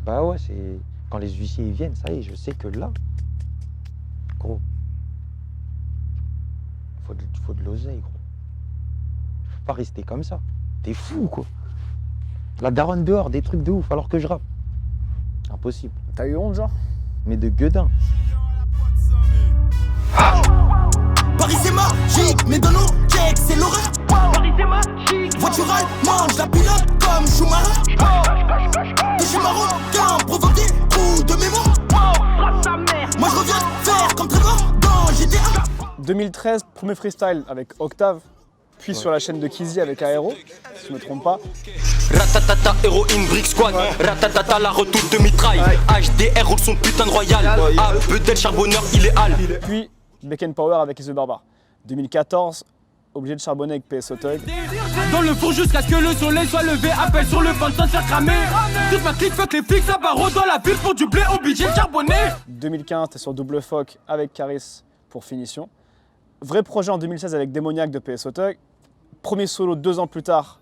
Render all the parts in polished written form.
Bah ouais, c'est quand les huissiers ils viennent, ça y est, je sais que là, gros, faut de l'oseille, gros. Faut pas rester comme ça. T'es fou, quoi. La daronne dehors, des trucs de ouf, alors que je rappe. Impossible. T'as eu honte, genre? Mais de gueudin. Paris c'est magique, mais dans nos checks c'est l'horreur. Paris c'est magique. Voiture allemande, je la pilote comme Schumacher. De chez Marocain, provoque des trous de mémoire. Moi je reviens faire comme Trevor dans GTA. 2013, premier freestyle avec Octave, puis sur la chaîne de Kizzy avec Aero, si je me trompe pas. Ratatata, héroïne, brick squad. Ratatata, la retour de mitraille. HDR roule son putain de royal. Bedel, charbonneur, il est hal. Puis Back and Power avec Iso Barbare. 2014, obligé de charbonner avec PS Auteuil. Dans le four jusqu'à ce que le soleil soit levé. Appel sur le fond sans se faire cramer. Toute ma clique fuck les flics, ça barreau dans la ville pour du blé, obligé de charbonner. 2015, t'es sur Double Foc avec Caris pour Finition. Vrai projet en 2016 avec Démoniaque de PS Auteuil. Premier solo 2 ans plus tard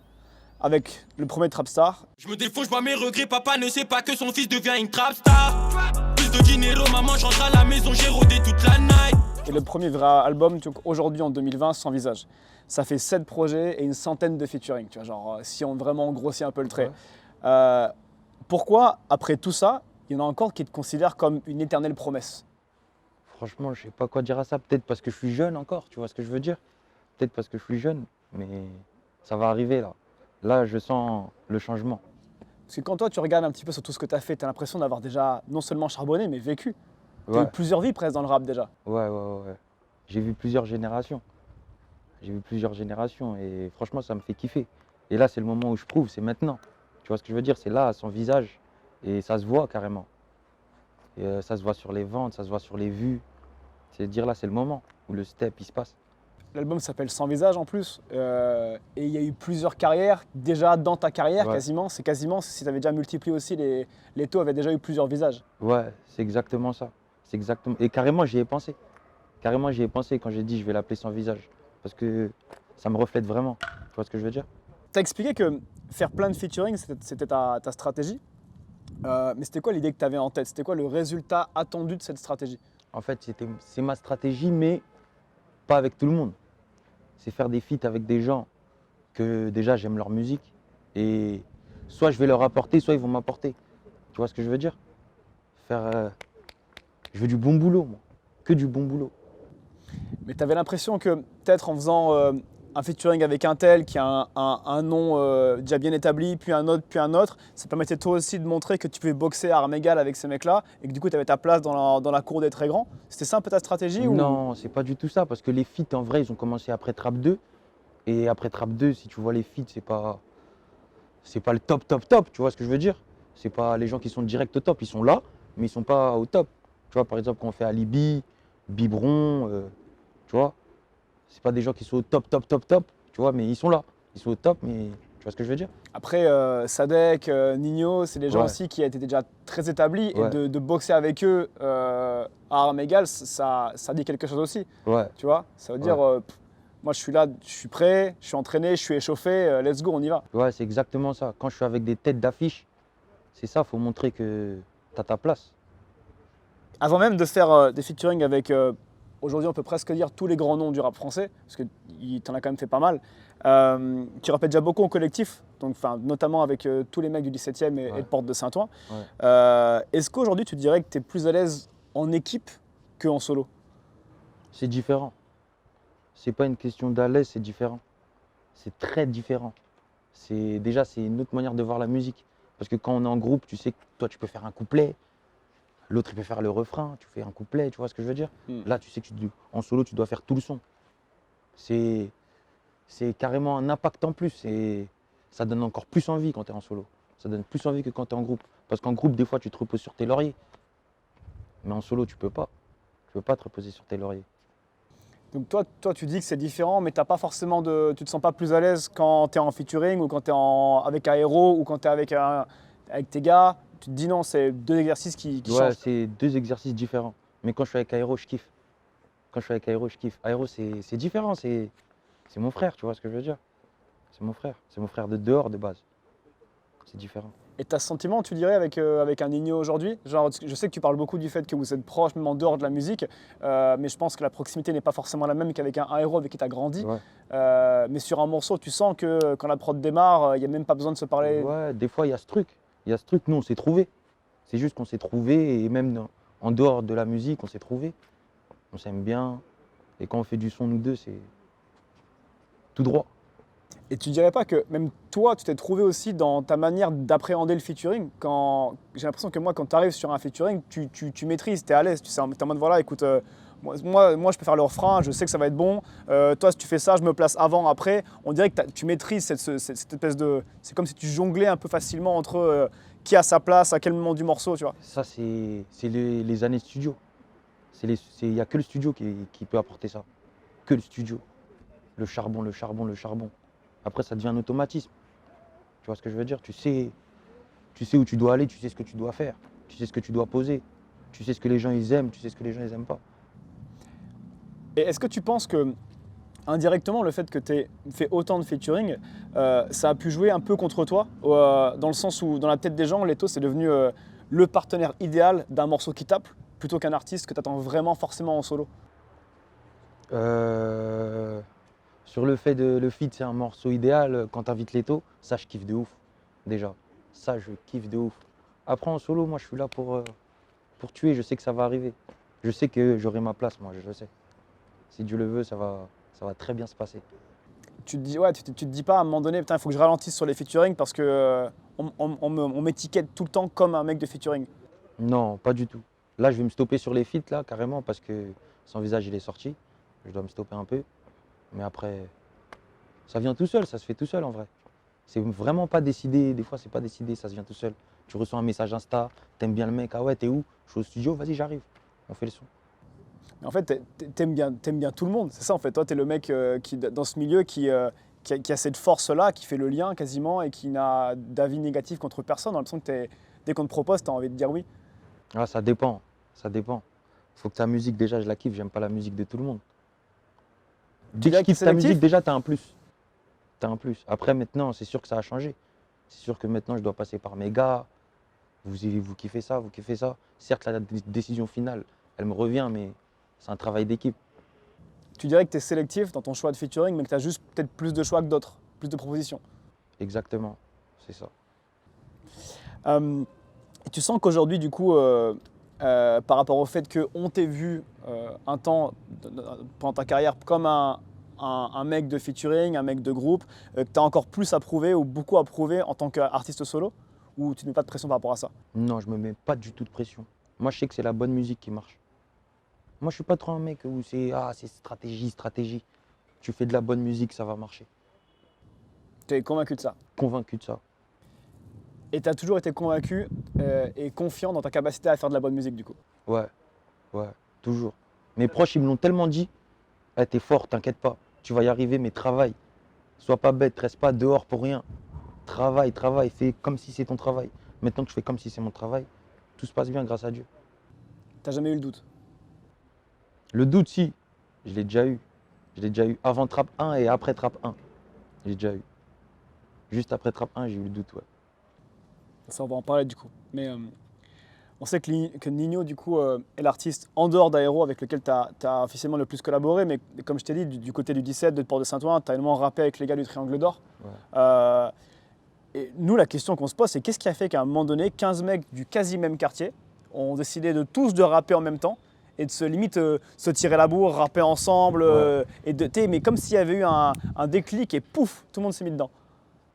avec le premier Trapstar. Je me défonce, je vois mes regrets. Papa ne sait pas que son fils devient une trap star. Plus de dinero, maman, je rentre à la maison, j'ai rodé toute la night. Et le premier vrai album, aujourd'hui en 2020, Sans Visage. Ça fait 7 projets et une centaine de featuring, tu vois, genre si on vraiment grossit un peu le trait. Ouais. Pourquoi, après tout ça, il y en a encore qui te considèrent comme une éternelle promesse? Franchement, je sais pas quoi dire à ça. Peut-être parce que je suis jeune encore, tu vois ce que je veux dire? Peut-être parce que je suis jeune, mais ça va arriver là. Là, je sens le changement. Parce que quand toi, tu regardes un petit peu sur tout ce que tu as fait, tu as l'impression d'avoir déjà non seulement charbonné, mais vécu. Tu as Ouais. eu plusieurs vies presque dans le rap déjà. Ouais. J'ai vu plusieurs générations. Et franchement, ça me fait kiffer. Et là, c'est le moment où je prouve, c'est maintenant. Tu vois ce que je veux dire? C'est là, son visage. Et ça se voit carrément. Et ça se voit sur les ventes, ça se voit sur les vues. C'est dire là, c'est le moment où le step, il se passe. L'album s'appelle Sans Visage en plus. Et il y a eu plusieurs carrières. Déjà dans ta carrière, Ouais. quasiment, c'est quasiment si tu avais déjà multiplié aussi, les taux avaient déjà eu plusieurs visages. Ouais, c'est exactement ça. C'est exactement. Et carrément, j'y ai pensé. Carrément, j'y ai pensé quand j'ai dit je vais l'appeler Sans Visage. Parce que ça me reflète vraiment. Tu vois ce que je veux dire? Tu as expliqué que faire plein de featuring, c'était ta stratégie. Mais c'était quoi l'idée que tu avais en tête? C'était quoi le résultat attendu de cette stratégie? En fait, c'est ma stratégie, mais pas avec tout le monde. C'est faire des feats avec des gens que déjà j'aime leur musique. Et soit je vais leur apporter, soit ils vont m'apporter. Tu vois ce que je veux dire? Je veux du bon boulot, moi. Que du bon boulot. Mais tu avais l'impression que peut-être en faisant un featuring avec un tel qui a un nom déjà bien établi, puis un autre, ça permettait toi aussi de montrer que tu pouvais boxer à armes égales avec ces mecs-là et que du coup tu avais ta place dans la cour des très grands. C'était ça un peu ta stratégie ou... Non, c'est pas du tout ça, parce que les feats, en vrai, ils ont commencé après Trap 2. Et après Trap 2, si tu vois les feats, c'est pas le top, tu vois ce que je veux dire? C'est pas les gens qui sont direct au top, ils sont là, mais ils sont pas au top. Tu vois, par exemple, quand on fait Alibi, Biberon, tu vois, c'est pas des gens qui sont au top, tu vois, mais ils sont là. Ils sont au top, mais tu vois ce que je veux dire? Après, Sadek, Nino, c'est des gens Ouais. aussi qui étaient déjà très établis Ouais. et de boxer avec eux à armes égales, ça dit quelque chose aussi. Ouais. Tu vois? Ça veut dire, moi je suis là, je suis prêt, je suis entraîné, je suis échauffé, let's go, on y va. Ouais, c'est exactement ça. Quand je suis avec des têtes d'affiche, c'est ça, faut montrer que t'as ta place. Avant même de faire des featuring avec, aujourd'hui on peut presque dire tous les grands noms du rap français, parce que t'en as quand même fait pas mal, tu rappelles déjà beaucoup en collectif, donc, notamment avec tous les mecs du 17e et de Porte de Saint-Ouen. Ouais. Est-ce qu'aujourd'hui tu dirais que tu es plus à l'aise en équipe qu'en solo? C'est différent. C'est pas une question d'à l'aise, c'est différent. C'est très différent. Déjà, c'est une autre manière de voir la musique. Parce que quand on est en groupe, tu sais que toi, tu peux faire un couplet, l'autre, il peut faire le refrain, tu fais un couplet, tu vois ce que je veux dire? Là, tu sais que en solo, tu dois faire tout le son. C'est carrément un impact en plus. Ça donne encore plus envie quand tu es en solo. Ça donne plus envie que quand tu es en groupe. Parce qu'en groupe, des fois, tu te reposes sur tes lauriers. Mais en solo, tu peux pas. Tu peux pas te reposer sur tes lauriers. Donc toi, tu dis que c'est différent, mais t'as pas forcément tu te sens pas plus à l'aise quand tu es en featuring ou quand tu es avec Aero ou quand tu es avec tes gars. Tu te dis non, c'est deux exercices qui Ouais, changent. c'est deux exercices différents. Mais quand je suis avec Aero, je kiffe. Aero, c'est différent. C'est mon frère, tu vois ce que je veux dire? C'est mon frère. C'est mon frère de dehors de base. C'est différent. Et tu as ce sentiment, tu dirais, avec un Nino aujourd'hui? Genre, je sais que tu parles beaucoup du fait que vous êtes proches, même en dehors de la musique, mais je pense que la proximité n'est pas forcément la même qu'avec un héros avec qui tu as grandi. Ouais. Mais sur un morceau, tu sens que quand la prod démarre, il n'y a même pas besoin de se parler. Ouais, des fois, il y a ce truc. Il y a ce truc, nous, on s'est trouvés. C'est juste qu'on s'est trouvés, et même en dehors de la musique, on s'est trouvés. On s'aime bien. Et quand on fait du son, nous deux, c'est tout droit. Et tu dirais pas que même toi, tu t'es trouvé aussi dans ta manière d'appréhender le featuring j'ai l'impression que moi, quand tu arrives sur un featuring, tu maîtrises, tu es à l'aise, tu sais, t'es en mode voilà, écoute, moi, je peux faire le refrain, je sais que ça va être bon. Toi, si tu fais ça, je me place avant, après. On dirait que tu maîtrises cette espèce de. C'est comme si tu jonglais un peu facilement entre qui a sa place, à quel moment du morceau, tu vois. Ça, c'est les années de studio. Il n'y a que le studio qui peut apporter ça. Que le studio. Le charbon, le charbon, le charbon. Après, ça devient un automatisme. Tu vois ce que je veux dire? Tu sais où tu dois aller, tu sais ce que tu dois faire. Tu sais ce que tu dois poser. Tu sais ce que les gens ils aiment, tu sais ce que les gens ils aiment pas. Et est-ce que tu penses que, indirectement, le fait que tu aies fait autant de featuring, ça a pu jouer un peu contre toi, dans le sens où, dans la tête des gens, Leto, c'est devenu le partenaire idéal d'un morceau qui tape, plutôt qu'un artiste que tu attends vraiment forcément en solo? Sur le fait de le feat, c'est un morceau idéal. Quand t'invites Leto, ça je kiffe de ouf. Déjà, ça je kiffe de ouf. Après en solo, moi je suis là pour tuer. Je sais que ça va arriver. Je sais que j'aurai ma place, moi je le sais. Si Dieu le veut, ça va très bien se passer. Tu te dis, ouais, tu te dis pas à un moment donné, putain, il faut que je ralentisse sur les featuring parce que on m'étiquette tout le temps comme un mec de featuring. Non, pas du tout. Là, je vais me stopper sur les feats là carrément parce que son visage il est sorti. Je dois me stopper un peu. Mais après, ça vient tout seul, ça se fait tout seul en vrai. C'est vraiment pas décidé, des fois c'est pas décidé, ça se vient tout seul. Tu reçois un message Insta, t'aimes bien le mec, ah ouais, t'es où? Je suis au studio, vas-y, j'arrive, on fait le son. Mais en fait, t'aimes bien tout le monde, c'est ça en fait. Toi, t'es le mec qui, dans ce milieu qui a cette force-là, qui fait le lien quasiment et qui n'a d'avis négatif contre personne. On a l'impression que dès qu'on te propose, t'as envie de dire oui. Ah, ça dépend, ça dépend. Faut que ta musique, déjà, je la kiffe, j'aime pas la musique de tout le monde. Dès que dirais je que kiffe t'es ta sélectif? musique, déjà, t'as un plus. T'as un plus. Après, maintenant, c'est sûr que ça a changé. C'est sûr que maintenant, je dois passer par mes gars. Vous kiffez ça, vous kiffez ça. Certes, la décision finale, elle me revient, mais c'est un travail d'équipe. Tu dirais que tu es sélectif dans ton choix de featuring, mais que tu as juste peut-être plus de choix que d'autres, plus de propositions. Exactement, c'est ça. Et tu sens qu'aujourd'hui, du coup, par rapport au fait qu'on t'ait vu un temps pendant ta carrière comme un mec de featuring, un mec de groupe, que tu as encore plus à prouver ou beaucoup à prouver en tant qu'artiste solo, ou tu ne mets pas de pression par rapport à ça? Non, je me mets pas du tout de pression. Moi, je sais que c'est la bonne musique qui marche. Moi, je suis pas trop un mec où c'est stratégie, stratégie. Tu fais de la bonne musique, ça va marcher. Tu es convaincu de ça? Convaincu de ça. Et tu as toujours été convaincu et confiant dans ta capacité à faire de la bonne musique, du coup? Ouais, toujours. Mes proches, ils me l'ont tellement dit. Eh, t'es fort, t'inquiète pas. Tu vas y arriver, mais travaille. Sois pas bête, reste pas dehors pour rien. Travaille, fais comme si c'est ton travail. Maintenant que je fais comme si c'est mon travail, tout se passe bien grâce à Dieu. T'as jamais eu le doute? Le doute, si, je l'ai déjà eu. Je l'ai déjà eu avant Trap 1 et après Trap 1. J'ai déjà eu. Juste après Trap 1, j'ai eu le doute, ouais. Ça, on va en parler du coup. Mais on sait que Ninho, du coup, est l'artiste en dehors d'Aéro avec lequel tu as officiellement le plus collaboré. Mais comme je t'ai dit, du côté du 17, de Port-de-Saint-Ouen, tu as également rappé avec les gars du Triangle d'Or. Ouais. Et nous, la question qu'on se pose, c'est qu'est-ce qui a fait qu'à un moment donné, 15 mecs du quasi même quartier ont décidé de tous de rapper en même temps et de se tirer la bourre, rapper ensemble. Ouais. Mais comme s'il y avait eu un déclic et pouf, tout le monde s'est mis dedans.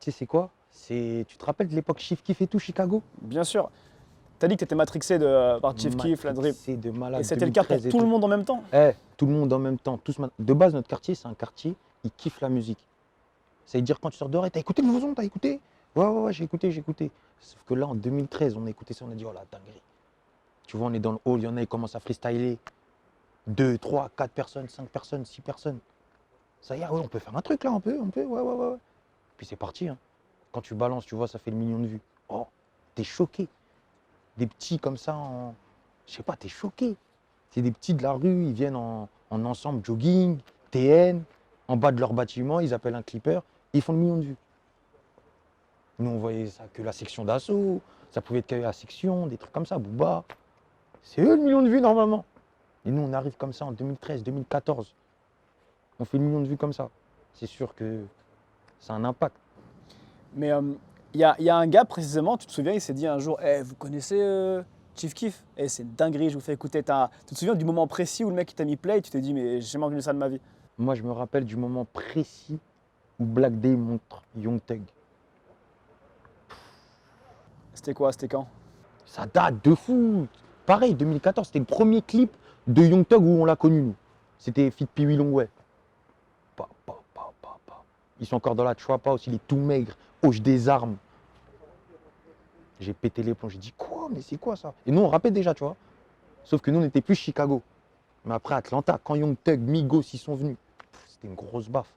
Tu sais, c'est quoi? Tu te rappelles de l'époque Chief Keef et tout, Chicago? Bien sûr. Tu as dit que tu étais matrixé par Chief Keef, la Drip. C'est de malade. Et c'était le cas pour 2013 et tout le monde en même temps? Tout le monde en même temps. De base, notre quartier, c'est un quartier, il kiffe la musique. Ça veut dire quand tu sors dehors, t'as écouté le nouveau son, t'as écouté? Ouais, j'ai écouté. Sauf que là, en 2013, on a écouté ça, on a dit, oh la dinguerie. Tu vois, on est dans le hall, il y en a, ils commencent à freestyler. 2, 3, 4 personnes, 5 personnes, 6 personnes. Ça y est, ouais, on peut faire un truc là, ouais. Puis c'est parti, hein. Quand tu balances, tu vois, ça fait le million de vues. Oh, t'es choqué. Des petits comme ça, je sais pas, t'es choqué. C'est des petits de la rue, ils viennent en ensemble jogging, TN, en bas de leur bâtiment, ils appellent un clipper, ils font le million de vues. Nous, on voyait ça que la section d'assaut, ça pouvait être que la section, des trucs comme ça, Booba. C'est eux le million de vues normalement. Et nous, on arrive comme ça en 2013, 2014. On fait le million de vues comme ça. C'est sûr que ça a un impact. Mais y a un gars précisément, tu te souviens, il s'est dit un jour, Eh, vous connaissez Chief Keef? Eh, c'est une dinguerie, je vous fais écouter. Tu te souviens du moment précis où le mec il t'a mis play et tu t'es dit, mais j'ai jamais entendu ça de ma vie? Moi, je me rappelle du moment précis où Black Day montre Young Thug. C'était quoi? C'était quand? Ça date de fou. Pareil, 2014, c'était le premier clip de Young Thug où on l'a connu, nous. C'était Fit Pee Wee Longway. Pa, pa, pa, pa, pa. Ils sont encore dans la trap house, il est tout maigre, hoche des armes. J'ai pété les plombs, j'ai dit quoi? Mais c'est quoi ça? Et nous, on rappait déjà, tu vois. Sauf que nous, on n'était plus Chicago. Mais après, Atlanta, quand Young Thug, Migos, ils sont venus, c'était une grosse baffe.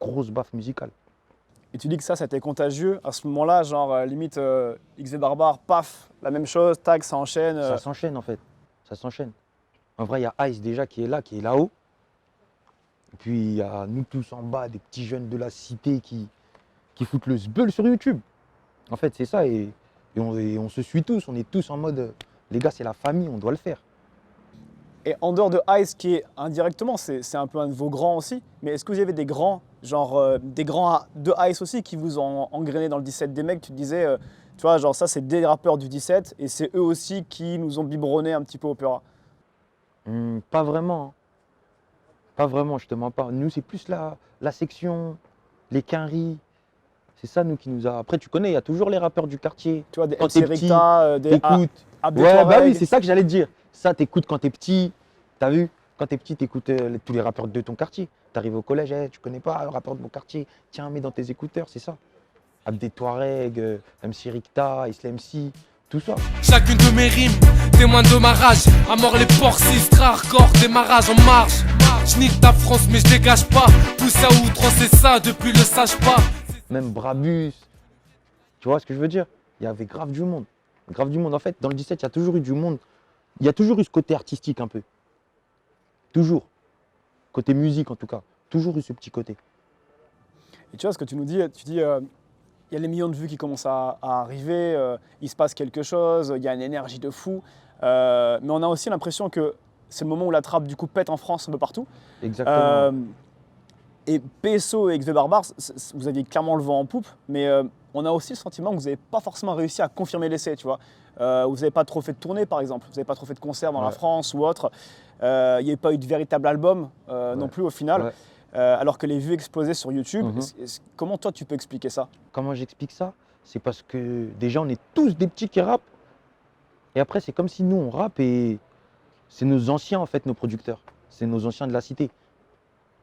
Grosse baffe musicale. Et tu dis que ça c'était contagieux à ce moment-là, genre limite XV Barbare, paf, la même chose, tag, ça enchaîne. Ça s'enchaîne en fait, ça s'enchaîne. En vrai, il y a Ice déjà qui est là-haut. Et puis il y a nous tous en bas, des petits jeunes de la cité qui foutent le sbeul sur YouTube. En fait, c'est ça et on se suit tous, on est tous en mode, les gars, c'est la famille, on doit le faire. Et en dehors de Ice, qui est indirectement, c'est un peu un de vos grands aussi, mais est-ce que vous avez des grands, genre des grands de Ice aussi qui vous ont engrainé dans le 17? Des mecs, tu te disais, tu vois, genre ça c'est des rappeurs du 17 et c'est eux aussi qui nous ont biberonné un petit peu Opéra. Pas vraiment. Hein. Pas vraiment, je te mens pas. Nous, c'est plus la section, les quinries. C'est ça, nous, qui nous a. Après, tu connais, il y a toujours les rappeurs du quartier. Tu vois, des Quand MC t'es petit, Ricta, des t'écoutes. Abdel Ouais, bah Touareg. oui, c'est ça que j'allais te dire. Ça, t'écoutes quand t'es petit. T'as vu? Quand t'es petit, t'écoutes tous les rappeurs de ton quartier. T'arrives au collège, tu connais pas le rappeur de mon quartier. Tiens, mets dans tes écouteurs, c'est ça. Abdel Touareg, MC Ricta, Islam C, tout ça. Chacune de mes rimes, témoin de ma rage. À mort les porcistes, hardcore, démarrage en marche. Je nique ta France, mais je dégage pas. Pousse à outrance, c'est ça, depuis le sage pas. Même Brabus. Tu vois ce que je veux dire? Il y avait grave du monde. Grave du monde. En fait, dans le 17, il y a toujours eu du monde. Il y a toujours eu ce côté artistique un peu. Toujours. Côté musique en tout cas. Toujours eu ce petit côté. Et tu vois ce que tu nous dis, tu dis, il y a les millions de vues qui commencent à arriver, il se passe quelque chose, il y a une énergie de fou. Mais on a aussi l'impression que c'est le moment où la trappe du coup pète en France un peu partout. Exactement. Et PSO et XV Barbare, vous aviez clairement le vent en poupe, mais on a aussi le sentiment que vous n'avez pas forcément réussi à confirmer l'essai, tu vois. Vous n'avez pas trop fait de tournée, par exemple, vous n'avez pas trop fait de concerts dans la France ou autre. Il n'y a pas eu de véritable album non plus au final, Ouais. alors que les vues explosaient sur YouTube. Mhm. Comment toi tu peux expliquer ça? Comment j'explique ça? C'est parce que déjà on est tous des petits qui rappent. Et après c'est comme si nous on rappe et c'est nos anciens en fait, nos producteurs. C'est nos anciens de la cité.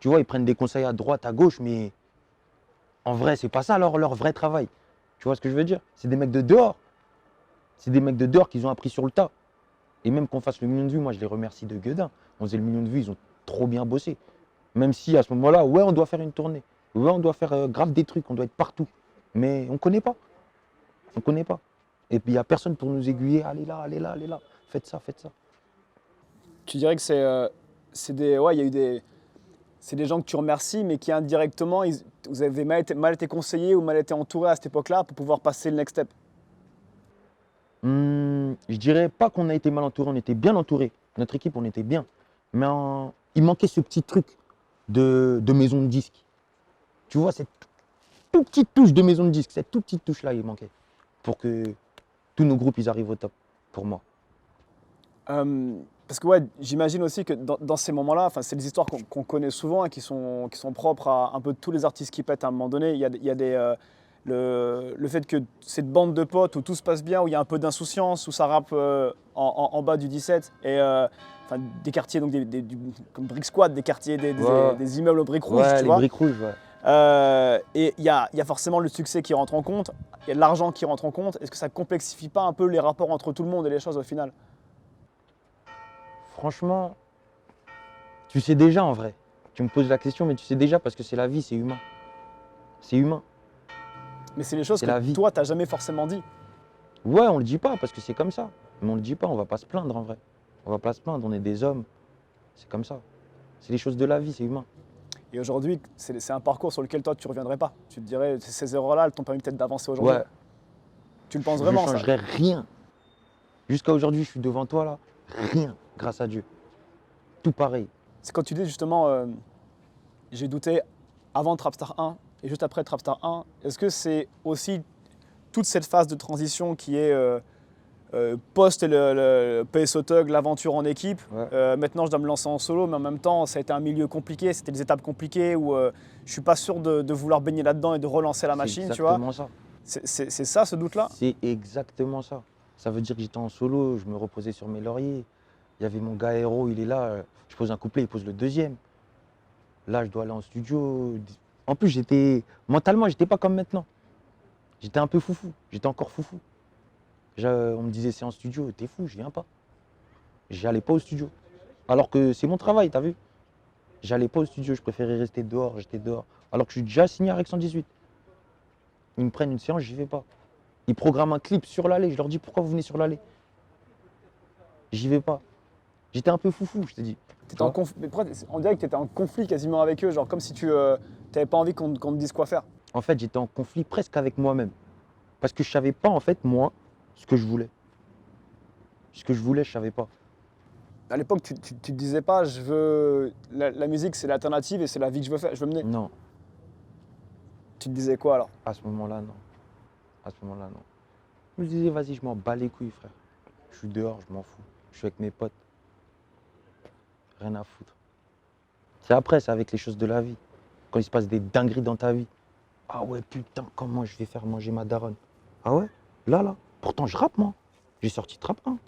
Tu vois, ils prennent des conseils à droite, à gauche, mais en vrai, c'est pas ça leur vrai travail. Tu vois ce que je veux dire? C'est des mecs de dehors. C'est des mecs de dehors qui ont appris sur le tas. Et même qu'on fasse le million de vues, moi je les remercie de gueudin. On faisait le million de vues, ils ont trop bien bossé. Même si à ce moment-là, ouais, on doit faire une tournée. Ouais, on doit faire grave des trucs, on doit être partout. Mais on connaît pas. On connaît pas. Et puis il n'y a personne pour nous aiguiller. Allez là, allez là, allez là. Faites ça, faites ça. Tu dirais que c'est des, ouais, il y a eu des, c'est des gens que tu remercies, mais qui indirectement, vous avez mal été conseillés ou mal été entourés à cette époque-là pour pouvoir passer le next step. Je dirais pas qu'on a été mal entouré, on était bien entouré. Notre équipe, on était bien. Mais il manquait ce petit truc de maison de disque. Tu vois, cette toute petite touche de maison de disque, cette toute petite touche-là, il manquait. Pour que tous nos groupes, ils arrivent au top, pour moi. Parce que ouais, j'imagine aussi que dans ces moments-là, c'est des histoires qu'on connaît souvent et qui sont propres à un peu tous les artistes qui pètent à un moment donné. Il y a des, le fait que cette bande de potes où tout se passe bien, où il y a un peu d'insouciance, où ça rappe en bas du 17, et des quartiers, donc comme Brick Squad, des quartiers, des immeubles aux briques rouges, Ouais, tu les vois. briques rouges, ouais. Et il y a forcément le succès qui rentre en compte, il y a de l'argent qui rentre en compte. Est-ce que ça complexifie pas un peu les rapports entre tout le monde et les choses au final? Franchement, tu sais déjà en vrai. Tu me poses la question, mais tu sais déjà parce que c'est la vie, c'est humain. C'est humain. Mais c'est les choses C'est la que vie. toi, t'as jamais forcément dit. Ouais, on le dit pas parce que c'est comme ça. Mais on le dit pas, on va pas se plaindre en vrai. On va pas se plaindre, on est des hommes. C'est comme ça. C'est les choses de la vie, c'est humain. Et aujourd'hui, c'est un parcours sur lequel toi, tu ne reviendrais pas. Tu te dirais, ces erreurs-là, elles t'ont permis peut-être d'avancer aujourd'hui. Ouais. Tu le penses vraiment, Je ça? changerais rien. Jusqu'à aujourd'hui, je suis devant toi là. Rien, grâce à Dieu. Tout pareil. C'est quand tu dis justement, j'ai douté avant Trapstar 1 et juste après Trapstar 1. Est-ce que c'est aussi toute cette phase de transition qui est post le PSO Thug, l'aventure en équipe? Ouais. Maintenant, je dois me lancer en solo, mais en même temps, ça a été un milieu compliqué, c'était des étapes compliquées où je ne suis pas sûr de vouloir baigner là-dedans et de relancer la machine, tu vois. C'est exactement ça. C'est ça, ce doute-là? C'est exactement ça. Ça veut dire que j'étais en solo, je me reposais sur mes lauriers. Il y avait mon gars Héros, il est là, je pose un couplet, il pose le deuxième. Là, je dois aller en studio. En plus, mentalement, j'étais pas comme maintenant. J'étais un peu foufou, j'étais encore foufou. On me disait c'est en studio, t'es fou, je viens pas. J'allais pas au studio. Alors que c'est mon travail, t'as vu? J'allais pas au studio, je préférais rester dehors, j'étais dehors. Alors que je suis déjà signé avec 118. Ils me prennent une séance, j'y vais pas. Ils programment un clip sur l'allée, je leur dis pourquoi vous venez sur l'allée? J'y vais pas. J'étais un peu foufou, je te dis. Mais on dirait que tu étais en conflit quasiment avec eux, genre comme si tu n'avais pas envie qu'on te dise quoi faire. En fait, j'étais en conflit presque avec moi-même. Parce que je savais pas, en fait, moi, ce que je voulais. Ce que je voulais, je savais pas. À l'époque, tu te disais pas, la musique c'est l'alternative et c'est la vie que je veux mener. Non, Tu te disais quoi alors? à ce moment-là, non. À ce moment-là, non. Je me disais, vas-y, je m'en bats les couilles, frère. Je suis dehors, je m'en fous. Je suis avec mes potes. Rien à foutre. C'est après, c'est avec les choses de la vie. Quand il se passe des dingueries dans ta vie. Ah ouais, putain, comment je vais faire manger ma daronne? Ah ouais? Là. Pourtant, je rappe, moi. J'ai sorti Trap 1.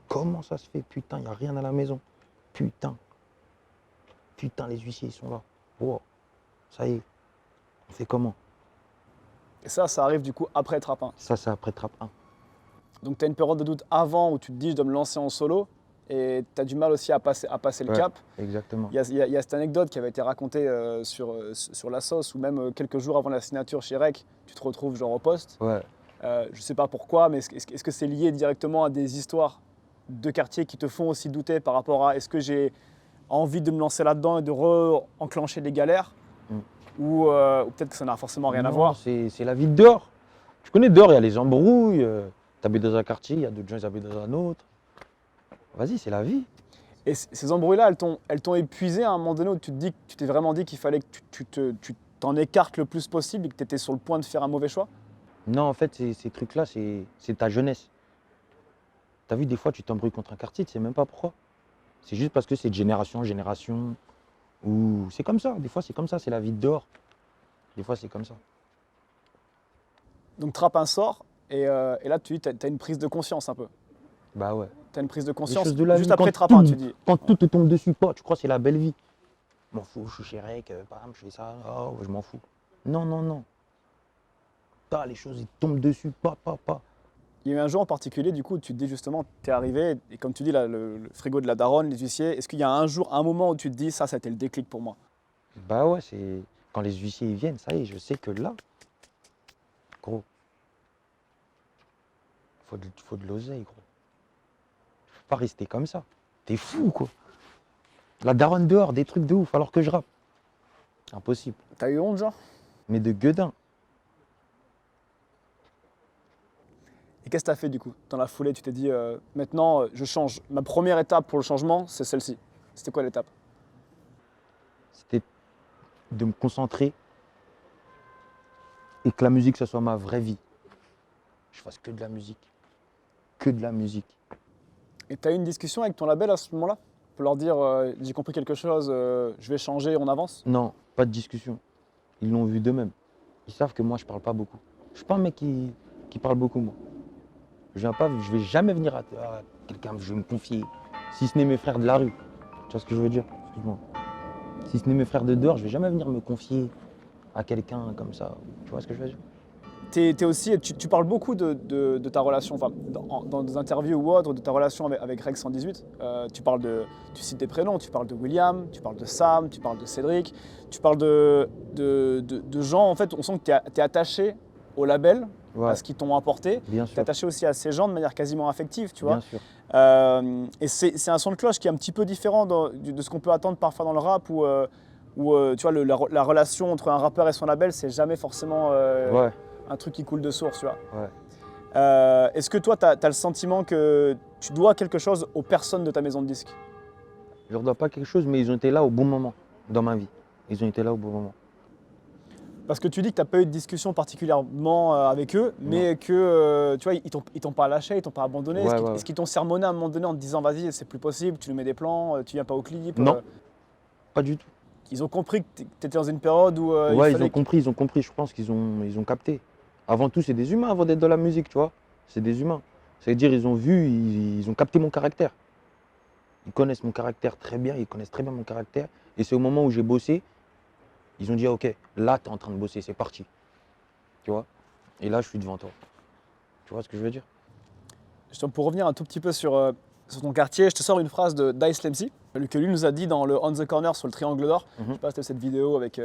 Comment ça se fait? Putain, il n'y a rien à la maison. Putain. Putain, les huissiers, ils sont là. Wow. Ça y est. On fait comment? Et ça arrive du coup après Trap 1. Ça, c'est après Trap 1. Donc tu as une période de doute avant où tu te dis je dois me lancer en solo et tu as du mal aussi à passer le Ouais. cap. Exactement. Il y a cette anecdote qui avait été racontée sur la sauce où même quelques jours avant la signature chez Rec, tu te retrouves genre au poste. Ouais. Je sais pas pourquoi, mais est-ce que c'est lié directement à des histoires de quartier qui te font aussi douter par rapport à est-ce que j'ai envie de me lancer là-dedans et de re-enclencher des galères ou peut-être que ça n'a forcément rien à Non, voir. c'est la vie de dehors. Tu connais dehors, il y a les embrouilles. T'habites dans un quartier, il y a d'autres gens qui habitent dans un autre. Vas-y, c'est la vie. Et ces embrouilles-là, elles t'ont épuisé à un moment donné où tu t'es vraiment dit qu'il fallait que tu t'en écartes le plus possible et que tu étais sur le point de faire un mauvais choix? Non, en fait, ces trucs-là, c'est ta jeunesse. T'as vu, des fois, tu t'embrouilles contre un quartier, tu sais même pas pourquoi. C'est juste parce que c'est de génération en génération. Ou c'est comme ça, des fois c'est comme ça, c'est la vie de dehors. Des fois c'est comme ça. Donc Trap 1 sort et là tu as une prise de conscience un peu. Bah ouais. Tu as une prise de Les conscience choses de la juste vie, après quand Trap 1, tout- tu dis. Quand tout te tombe dessus, pas, tu crois que c'est la belle vie. Je m'en fous, je suis chez Rec, bam, je fais ça, oh, je m'en fous. Non. Pas, les choses, ils tombent dessus, pas. Il y a eu un jour en particulier, du coup, où tu te dis justement, tu es arrivé, et comme tu dis, là, le frigo de la daronne, les huissiers, est-ce qu'il y a un moment où tu te dis, ça a été le déclic pour moi? Bah ouais, c'est quand les huissiers ils viennent, ça y est, je sais que là, gros, faut de l'oseille, gros. Je peux pas rester comme ça. T'es fou, quoi. La daronne dehors, des trucs de ouf, alors que je rappe. Impossible. T'as eu honte, genre? Mais de gueudin. Et qu'est-ce que t'as fait, du coup? Dans la foulée, tu t'es dit, maintenant, je change. Ma première étape pour le changement, c'est celle-ci. C'était quoi l'étape? C'était de me concentrer et que la musique, ça soit ma vraie vie. Je fasse que de la musique. Que de la musique. Et tu as eu une discussion avec ton label à ce moment-là? Pour leur dire, j'ai compris quelque chose, je vais changer, on avance? Non, pas de discussion. Ils l'ont vu d'eux-mêmes. Ils savent que moi, je parle pas beaucoup. Je suis pas un mec qui parle beaucoup, moi. Je vais jamais venir à quelqu'un, je vais me confier. Si ce n'est mes frères de la rue. Tu vois ce que je veux dire? Excuse-moi. Si ce n'est mes frères de dehors, je vais jamais venir me confier à quelqu'un comme ça. Tu vois ce que je veux dire? Tu parles beaucoup de ta relation, enfin, dans des interviews ou autres, de ta relation avec Reg 118. Tu cites des prénoms, tu parles de William, tu parles de Sam, tu parles de Cédric, tu parles de gens, en fait, on sent que tu es attaché au label, Ouais, à ce qu'ils t'ont apporté. bien Tu es sûr. attaché aussi à ces gens de manière quasiment affective, tu vois. Bien sûr. Et c'est un son de cloche qui est un petit peu différent de ce qu'on peut attendre parfois dans le rap où où tu vois, la relation entre un rappeur et son label, c'est jamais forcément Ouais, un truc qui coule de source, tu vois. ouais. Est-ce que toi, tu as le sentiment que tu dois quelque chose aux personnes de ta maison de disques? Je leur dois pas quelque chose, mais ils ont été là au bon moment dans ma vie. Ils ont été là au bon moment. Parce que tu dis que tu n'as pas eu de discussion particulièrement avec eux, mais que tu vois, ils t'ont pas lâché, ils t'ont pas abandonné. Ouais, Est-ce qu'ils t'ont sermonné à un moment donné en te disant vas-y, c'est plus possible, tu nous mets des plans, tu viens pas au clip? Non. Pas du tout. Ils ont compris que tu étais dans une période où Ouais, il fallait ils ont compris. Je pense qu'ils ont capté. Avant tout, c'est des humains avant d'être dans la musique, tu vois. C'est des humains. C'est-à-dire, ils ont vu, ils ont capté mon caractère. Ils connaissent mon caractère très bien, ils connaissent très bien mon caractère. Et c'est au moment où j'ai bossé, ils ont dit, ok, là, tu es en train de bosser, c'est parti. Tu vois. Et là, je suis devant toi. Tu vois ce que je veux dire? Justement, pour revenir un tout petit peu sur ton quartier, je te sors une phrase d'Ice Lemsey, que lui nous a dit dans le On the Corner sur le Triangle d'Or. Je sais pas si c'était cette vidéo avec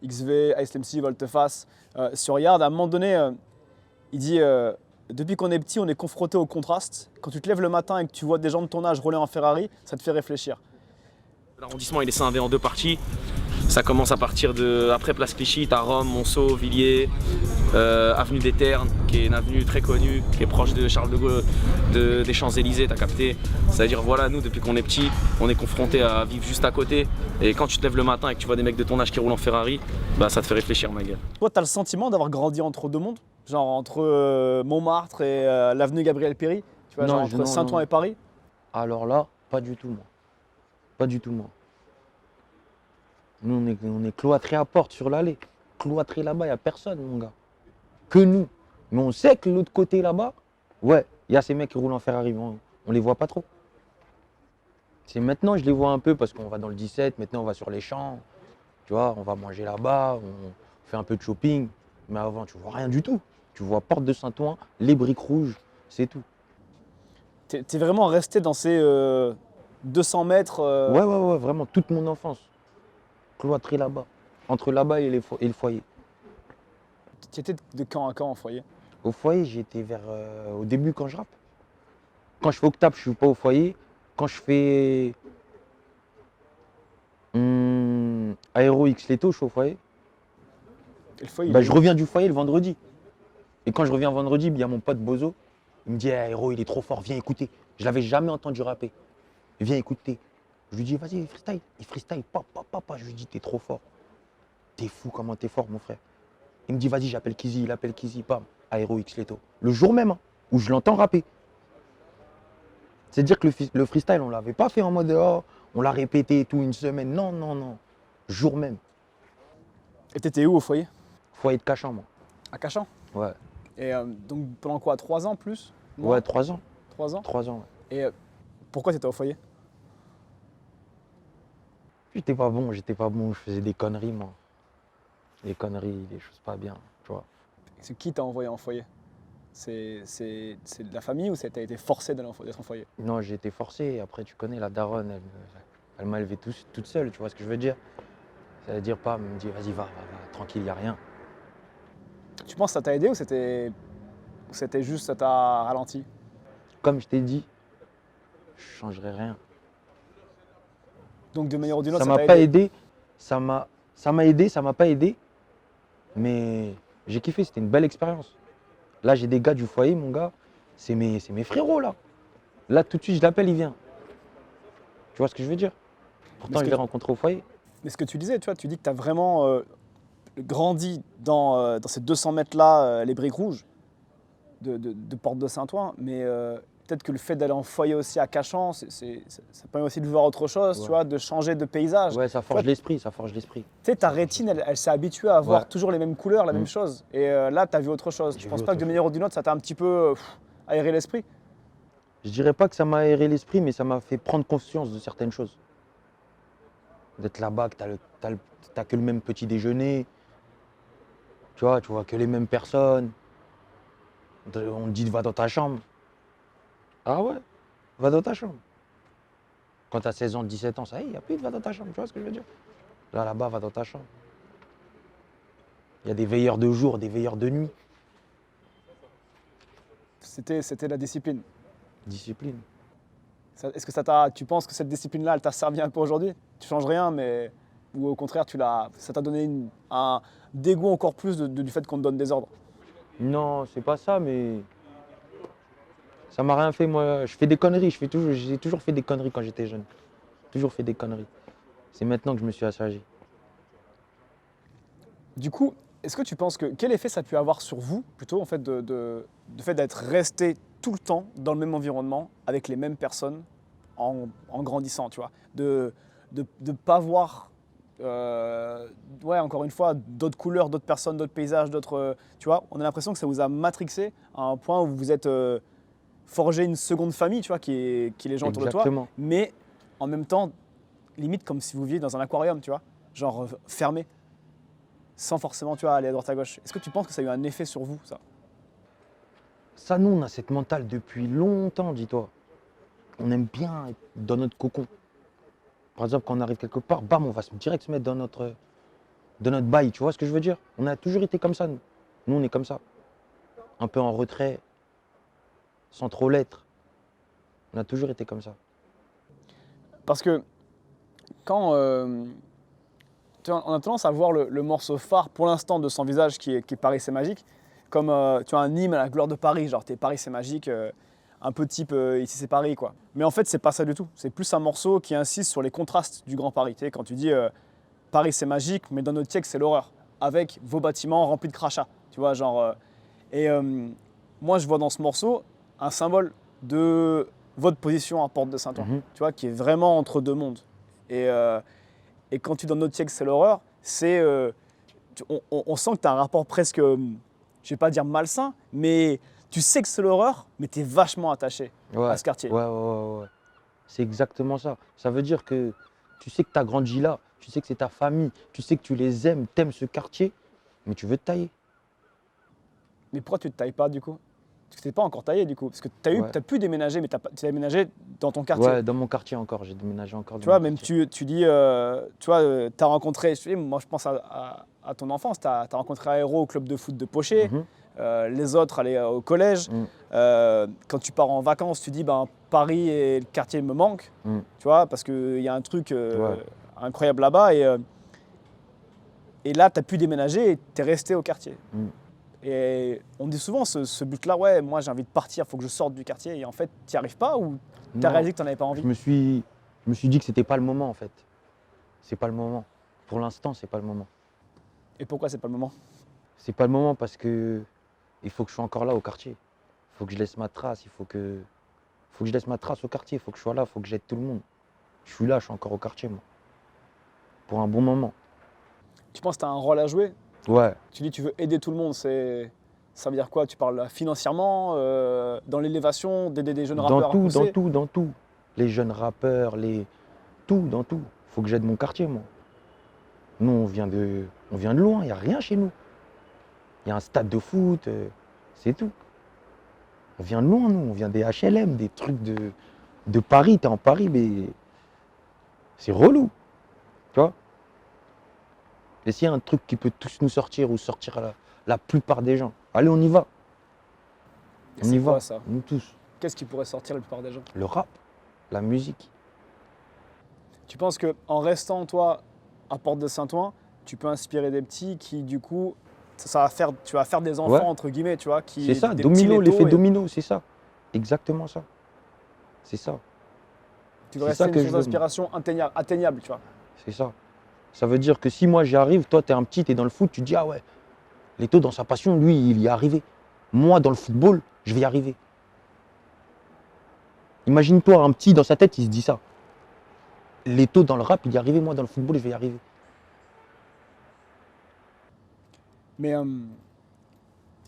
XV, Ice Lemsey, Volteface sur Yard. À un moment donné, il dit depuis qu'on est petit, on est confronté au contraste. Quand tu te lèves le matin et que tu vois des gens de ton âge rouler en Ferrari, ça te fait réfléchir. L'arrondissement il est scindé en deux parties. Ça commence à partir de après Place Clichy, t'as Rome, Monceau, Villiers, avenue des Ternes, qui est une avenue très connue, qui est proche de Charles de Gaulle, des Champs-Élysées, t'as capté. C'est-à-dire voilà, nous depuis qu'on est petit, on est confronté à vivre juste à côté. Et quand tu te lèves le matin et que tu vois des mecs de ton âge qui roulent en Ferrari, bah ça te fait réfléchir ma gueule. Toi, tu as le sentiment d'avoir grandi entre deux mondes, genre entre Montmartre et l'avenue Gabriel Péri, tu vois, Non, genre entre Saint-Ouen et Paris? Alors là, pas du tout, moi. Pas du tout, moi. Nous, on est cloîtrés à porte sur l'allée. Cloîtrés là-bas, il n'y a personne, mon gars. Que nous. Mais on sait que l'autre côté là-bas, ouais, il y a ces mecs qui roulent en Ferrari, mais on les voit pas trop. C'est maintenant, je les vois un peu parce qu'on va dans le 17, maintenant on va sur les champs. Tu vois, on va manger là-bas, on fait un peu de shopping. Mais avant, tu vois rien du tout. Tu vois Porte de Saint-Ouen, les briques rouges, c'est tout. T'es vraiment resté dans ces 200 mètres Ouais, vraiment, toute mon enfance. Cloîtré là-bas. Entre là-bas et le foyer. Tu étais de camp à camp en foyer? Au foyer, j'étais vers au début quand je rappe. Quand je fais octave, je suis pas au foyer. Quand je fais Aéro X Leto, je suis au foyer. Et le foyer, Bah, je reviens du foyer le vendredi. Et quand je reviens vendredi, il y a mon pote Bozo. Il me dit Aéro, il est trop fort, viens écouter. Je l'avais jamais entendu rapper. Viens écouter. Je lui dis vas-y, freestyle. Il freestyle, papa. Je lui dis t'es trop fort. T'es fou, comment t'es fort, mon frère. Il me dit vas-y, j'appelle Kizzy, il appelle Kizzy, bam, Aéro X Leto. Le jour même, hein, où je l'entends rapper. C'est-à-dire que le freestyle, on l'avait pas fait en mode oh, on l'a répété et tout une semaine. Non. Jour même. Et t'étais où au foyer? Foyer de Cachan, moi. À Cachan? Ouais. Et donc pendant quoi? 3 ans plus? Moins? Ouais, 3 ans. 3 ans? 3 ans, ouais. Et pourquoi t'étais au foyer? J'étais pas bon, je faisais des conneries, moi. Des conneries, des choses pas bien, tu vois. C'est qui t'a envoyé en foyer? C'est de la famille ou t'as été forcé d'être en foyer? Non, j'ai été forcé. Après, tu connais, la daronne, elle m'a élevé toute seule, tu vois ce que je veux dire? Ça veut dire pas, elle me dit, vas-y, va, tranquille, y a rien. Tu penses que ça t'a aidé ou c'était juste ça t'a ralenti? Comme je t'ai dit, je changerai rien. Donc de manière ou d'une autre, Ça ça m'a t'a pas aidé? aidé, ça m'a aidé, ça m'a pas aidé, mais j'ai kiffé, c'était une belle expérience. Là, j'ai des gars du foyer, mon gars, c'est mes frérots, là. Là, tout de suite, je l'appelle, il vient. Tu vois ce que je veux dire? Pourtant, ce je que l'ai rencontré au foyer. Mais ce que tu disais, tu vois, tu dis que tu as vraiment grandi dans ces 200 mètres-là, les briques rouges de Porte de Saint-Ouen, mais peut-être que le fait d'aller en foyer aussi à Cachan, ça permet aussi de voir autre chose, Ouais. tu vois, de changer de paysage. Ouais, ça forge l'esprit, ça forge l'esprit. Tu sais, ta rétine, elle s'est habituée à voir Ouais. toujours les mêmes couleurs, la même Mm. chose. Et là, tu as vu autre chose. Tu J'ai penses vu pas que autre de manière ou d'une autre, ça t'a un petit peu aéré l'esprit? Je dirais pas que ça m'a aéré l'esprit, mais ça m'a fait prendre conscience de certaines choses. D'être là-bas, que t'as que le même petit déjeuner. Tu vois que les mêmes personnes. On te dit va dans ta chambre. Ah ouais, va dans ta chambre. Quand t'as 16 ans, 17 ans, ça y est, il n'y a plus de va dans ta chambre, tu vois ce que je veux dire? Là-bas, va dans ta chambre. Il y a des veilleurs de jour, des veilleurs de nuit. C'était la discipline. Discipline. Est-ce que tu penses que cette discipline-là, elle t'a servi un peu aujourd'hui? Tu changes rien, mais Ou au contraire, ça t'a donné un dégoût encore plus du fait qu'on te donne des ordres? Non, c'est pas ça, mais ça m'a rien fait. Moi, je fais des conneries. J'ai toujours fait des conneries quand j'étais jeune. Toujours fait des conneries. C'est maintenant que je me suis assagi. Du coup, est-ce que tu penses quel effet ça a pu avoir sur vous, plutôt, en fait, de fait d'être resté tout le temps dans le même environnement, avec les mêmes personnes, en grandissant, tu vois? De pas voir, ouais, encore une fois, d'autres couleurs, d'autres personnes, d'autres paysages, d'autres, tu vois? On a l'impression que ça vous a matrixé à un point où vous vous êtes forgé une seconde famille, tu vois, qui est les gens autour de toi. Exactement. Mais en même temps, limite comme si vous viviez dans un aquarium, tu vois? Genre fermé, sans forcément, tu vois, aller à droite à gauche. Est-ce que tu penses que ça a eu un effet sur vous, ça? Ça, nous, on a cette mentale depuis longtemps, dis-toi. On aime bien être dans notre cocon. Par exemple, quand on arrive quelque part, bam, on va direct se mettre dans notre bail. Tu vois ce que je veux dire? On a toujours été comme ça, nous. Nous, on est comme ça. Un peu en retrait, sans trop l'être. On a toujours été comme ça. Parce que quand tu vois, on a tendance à voir le morceau phare pour l'instant de Sans Visage qui est Paris c'est magique, comme tu vois, un hymne à la gloire de Paris, genre t'es Paris c'est magique, un peu type ici c'est Paris quoi. Mais en fait c'est pas ça du tout, c'est plus un morceau qui insiste sur les contrastes du Grand Paris. Tu sais, quand tu dis Paris c'est magique, mais dans notre siècle c'est l'horreur, avec vos bâtiments remplis de crachats, tu vois, genre. Moi je vois dans ce morceau un symbole de votre position à Porte de Saint-Ouen, tu vois, qui est vraiment entre deux mondes. Et quand tu donnes notre siècle, c'est l'horreur, on sent que tu as un rapport presque, je vais pas dire malsain, mais tu sais que c'est l'horreur, mais tu es vachement attaché à ce quartier. Ouais. C'est exactement ça. Ça veut dire que tu sais que tu as grandi là, tu sais que c'est ta famille, tu sais que tu les aimes, t'aimes ce quartier, mais tu veux te tailler. Mais pourquoi tu ne te tailles pas du coup? Parce que tu n'es pas encore taillé du coup. Parce que tu as pu déménager, mais tu as déménagé dans ton quartier. Ouais, dans mon quartier encore. J'ai déménagé encore. Tu vois, même tu dis, tu vois, tu as rencontré, moi je pense à ton enfance, tu as rencontré Aéro au club de foot de Pocher, les autres allaient au collège. Quand tu pars en vacances, tu dis, ben, Paris et le quartier me manquent, tu vois, parce qu'il y a un truc incroyable là-bas. Et là, tu as pu déménager et tu es resté au quartier. Et on dit souvent ce but-là, ouais, moi j'ai envie de partir, il faut que je sorte du quartier. Et en fait, tu n'y arrives pas ou tu as réalisé que tu n'en avais pas envie? Je me suis dit que c'était pas le moment en fait. C'est pas le moment. Pour l'instant, c'est pas le moment. Et pourquoi c'est pas le moment? C'est pas le moment parce que il faut que je sois encore là au quartier. Il faut que je laisse ma trace. Il faut que je laisse ma trace au quartier. Il faut que je sois là. Il faut que j'aide tout le monde. Je suis là, je suis encore au quartier, moi. Pour un bon moment. Tu penses que tu as un rôle à jouer? Ouais. Tu dis tu veux aider tout le monde, ça veut dire quoi? Tu parles financièrement, dans l'élévation, d'aider des jeunes rappeurs à pousser? Dans tout. Les jeunes rappeurs, dans tout. Faut que j'aide mon quartier, moi. Nous, on vient de loin, il n'y a rien chez nous. Il y a un stade de foot, c'est tout. On vient de loin, nous, on vient des HLM, des trucs de Paris. T'es en Paris, mais c'est relou, tu vois. Et s'il y a un truc qui peut tous nous sortir ou sortir la plupart des gens, allez, on y va. On y va, quoi, ça? nous tous. Qu'est-ce qui pourrait sortir la plupart des gens? Le rap, la musique. Tu penses qu'en restant, toi, à Porte de Saint-Ouen, tu peux inspirer des petits qui, du coup, tu vas faire des enfants, entre guillemets, tu vois, qui... C'est ça, des domino, petits l'effet Leto domino, c'est ça. Exactement ça. C'est ça. Tu veux rester une source d'inspiration atteignable, tu vois. C'est ça. Ça veut dire que si moi j'y arrive, toi t'es un petit, t'es dans le foot, tu te dis ah ouais, Leto dans sa passion, lui il y est arrivé. Moi dans le football, je vais y arriver. Imagine-toi un petit dans sa tête, il se dit ça. Leto dans le rap, il y est arrivé, moi dans le football, je vais y arriver. Mais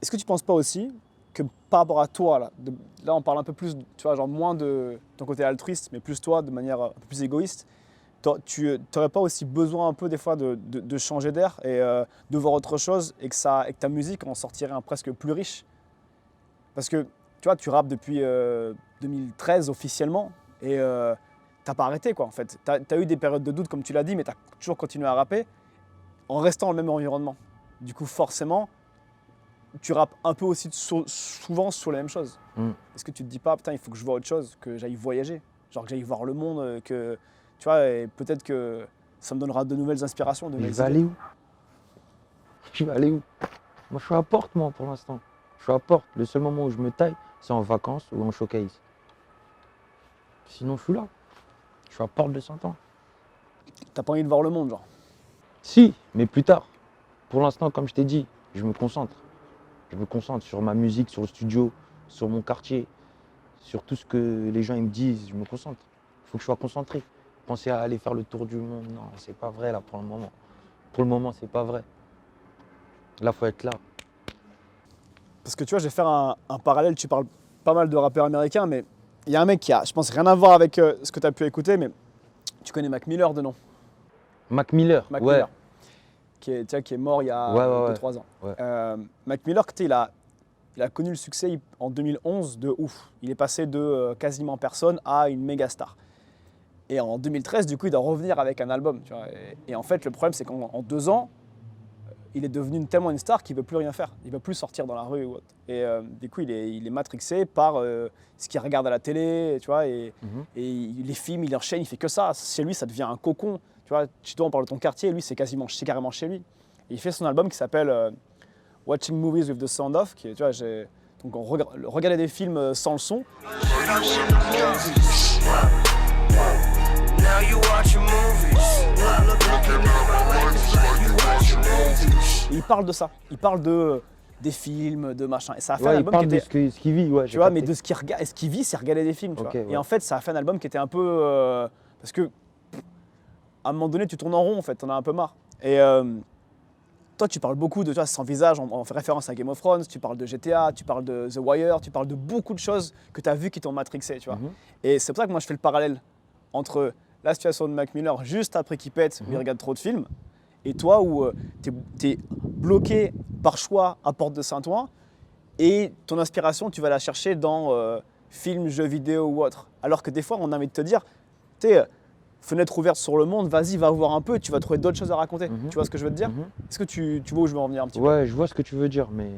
est-ce que tu ne penses pas aussi que par rapport à toi, là on parle un peu plus, tu vois, genre moins de ton côté altruiste, mais plus toi de manière un peu plus égoïste, tu n'aurais pas aussi besoin un peu des fois de changer d'air et de voir autre chose et que ta musique en sortirait presque plus riche? Parce que tu vois, tu rappes depuis 2013 officiellement et t'as pas arrêté quoi en fait. T'as eu des périodes de doute comme tu l'as dit, mais tu as toujours continué à rapper en restant dans le même environnement. Du coup forcément, tu rappes un peu aussi souvent sur les mêmes choses. Est-ce que tu te dis pas, putain, il faut que je vois autre chose, que j'aille voyager, genre que j'aille voir le monde, que tu vois, et peut-être que ça me donnera de nouvelles inspirations, de Mais je nouvelles vais idées. aller où? Je vais aller où? Moi, je suis à Porte, moi, pour l'instant. Je suis à Porte. Le seul moment où je me taille, c'est en vacances ou en showcase. Sinon, je suis là. Je suis à Porte de Saint-Ouen. T'as pas envie de voir le monde, genre. Si, mais plus tard. Pour l'instant, comme je t'ai dit, je me concentre. Je me concentre sur ma musique, sur le studio, sur mon quartier, sur tout ce que les gens ils me disent. Je me concentre. Il faut que je sois concentré. Penser à aller faire le tour du monde, non, c'est pas vrai là pour le moment. Pour le moment, c'est pas vrai. Là, faut être là. Parce que tu vois, je vais faire un parallèle. Tu parles pas mal de rappeurs américains, mais il y a un mec qui a, je pense, rien à voir avec ce que tu as pu écouter, mais tu connais Mac Miller de nom. Mac Miller, Mac ouais. Miller, qui est mort il y a Ouais. 2-3 ans. Ouais. Mac Miller, tu sais, il a connu le succès en 2011 de ouf. Il est passé de quasiment personne à une méga star. Et en 2013, du coup, il doit revenir avec un album. Tu vois. Et en fait, le problème, c'est qu'en 2 ans, il est devenu tellement une star qu'il ne veut plus rien faire. Il ne veut plus sortir dans la rue ou autre. Et du coup, il est matrixé par ce qu'il regarde à la télé, tu vois, et les films, il enchaîne, il fait que ça. Chez lui, ça devient un cocon. Tu vois, chez toi, on parle de ton quartier, lui, c'est carrément chez lui. Et il fait son album qui s'appelle Watching Movies with the Sound Off, qui est, tu vois, donc on regardait des films sans le son. Et il parle de ça, il parle des films, de machin. Et ça a fait un Ouais, il album parle qui était, de ce qu'il vit, ouais. tu vois, mais de ce qu'il regarde, et ce qu'il vit, c'est regarder des films, tu Ok, vois. ouais. Et en fait, ça a fait un album qui était un peu, parce que à un moment donné, tu tournes en rond, en fait, t'en as un peu marre. Et toi, tu parles beaucoup de, tu vois, Sans Visage, on fait référence à Game of Thrones, tu parles de GTA, tu parles de The Wire, tu parles de beaucoup de choses que tu as vues qui t'ont matrixé, tu vois. Et c'est pour ça que moi, je fais le parallèle entre la situation de Mac Miller juste après qu'il pète, où il regarde trop de films, et toi où tu es bloqué par choix à Porte de Saint-Ouen, et ton inspiration, tu vas la chercher dans films, jeux vidéo ou autre. Alors que des fois, on a envie de te dire, tu sais, fenêtre ouverte sur le monde, vas-y, va voir un peu, tu vas trouver d'autres choses à raconter. Tu vois ce que je veux te dire? Est-ce que tu vois où je veux en venir un petit peu? Ouais, je vois ce que tu veux dire, mais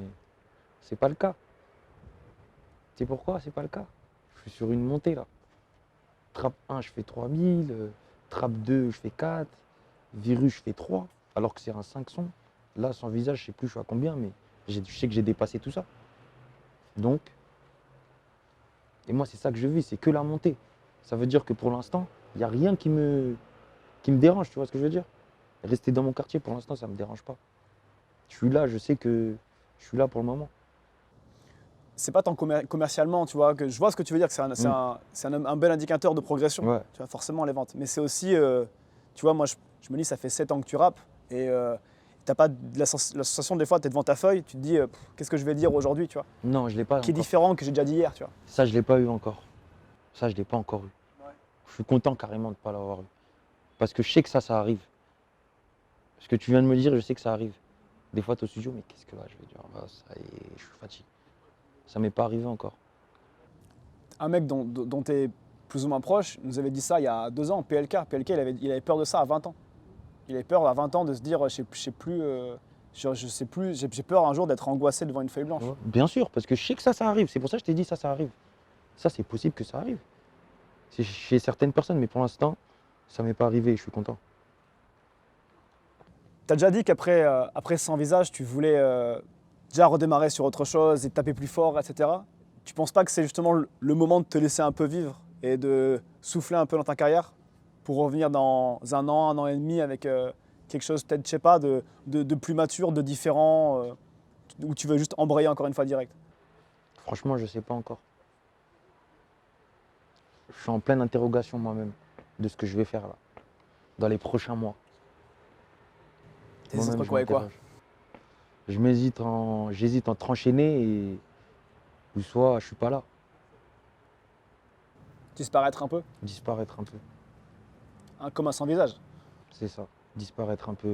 c'est pas le cas. Tu sais pourquoi c'est pas le cas? Je suis sur une montée là. Trap 1, je fais 3000, Trap 2, je fais 4, Virus, je fais 3, alors que c'est un 5 sons. Là, Sans Visage, je sais plus je suis à combien, mais je sais que j'ai dépassé tout ça. Donc, et moi, c'est ça que je vis, c'est que la montée. Ça veut dire que pour l'instant, il n'y a rien qui me dérange, tu vois ce que je veux dire? Rester dans mon quartier, pour l'instant, ça ne me dérange pas. Je suis là, je sais que je suis là pour le moment. C'est pas tant commercialement, tu vois, que je vois ce que tu veux dire, que c'est un bel indicateur de progression, Ouais. tu vois, forcément les ventes. Mais c'est aussi, tu vois, moi je me dis, ça fait 7 ans que tu rappes, et t'as pas la sensation des fois, tu es devant ta feuille, tu te dis, qu'est-ce que je vais dire aujourd'hui, tu vois, Non, je ne l'ai pas qui est encore. différent que j'ai déjà dit hier, tu vois. Ça, je ne l'ai pas eu encore. Ça, je ne l'ai pas encore eu. Je suis content carrément de ne pas l'avoir eu. Parce que je sais que ça arrive. Ce que tu viens de me dire, je sais que ça arrive. Des fois, tu es au studio, mais qu'est-ce que là, je vais dire, ah, ça y est, je suis fatigué. Ça m'est pas arrivé encore. Un mec dont tu es plus ou moins proche nous avait dit ça il y a 2 ans, PLK. PLK, il avait peur de ça à 20 ans. Il avait peur à 20 ans de se dire, je sais plus, j'ai peur un jour d'être angoissé devant une feuille blanche. Ouais. Bien sûr, parce que je sais que ça arrive. C'est pour ça que je t'ai dit, ça arrive. Ça, c'est possible que ça arrive. C'est chez certaines personnes, mais pour l'instant, ça m'est pas arrivé et je suis content. Tu as déjà dit qu'après après Sans Visage, tu voulais déjà redémarrer sur autre chose et taper plus fort, etc. Tu penses pas que c'est justement le moment de te laisser un peu vivre et de souffler un peu dans ta carrière pour revenir dans un an et demi avec quelque chose peut-être, je sais pas, de plus mature, de différent, où tu veux juste embrayer encore une fois direct? Franchement, je sais pas encore. Je suis en pleine interrogation moi-même de ce que je vais faire là, dans les prochains mois. C'est Moi-même, entre je quoi et quoi? m'interroge. J'hésite entre enchaîner et ou soit je suis pas là, Disparaître un peu, disparaître un peu. hein, comme un Sans Visage. C'est ça, disparaître un peu,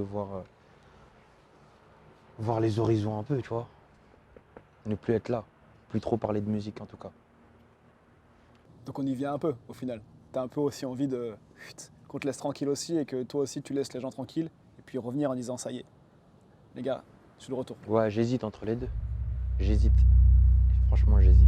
voir les horizons un peu, tu vois. Ne plus être là, plus trop parler de musique en tout cas. Donc on y vient un peu au final. Tu as un peu aussi envie qu'on te laisse tranquille aussi et que toi aussi tu laisses les gens tranquilles et puis revenir en disant ça y est, les gars, je suis de retour. Ouais, j'hésite entre les deux. J'hésite. Franchement, j'hésite.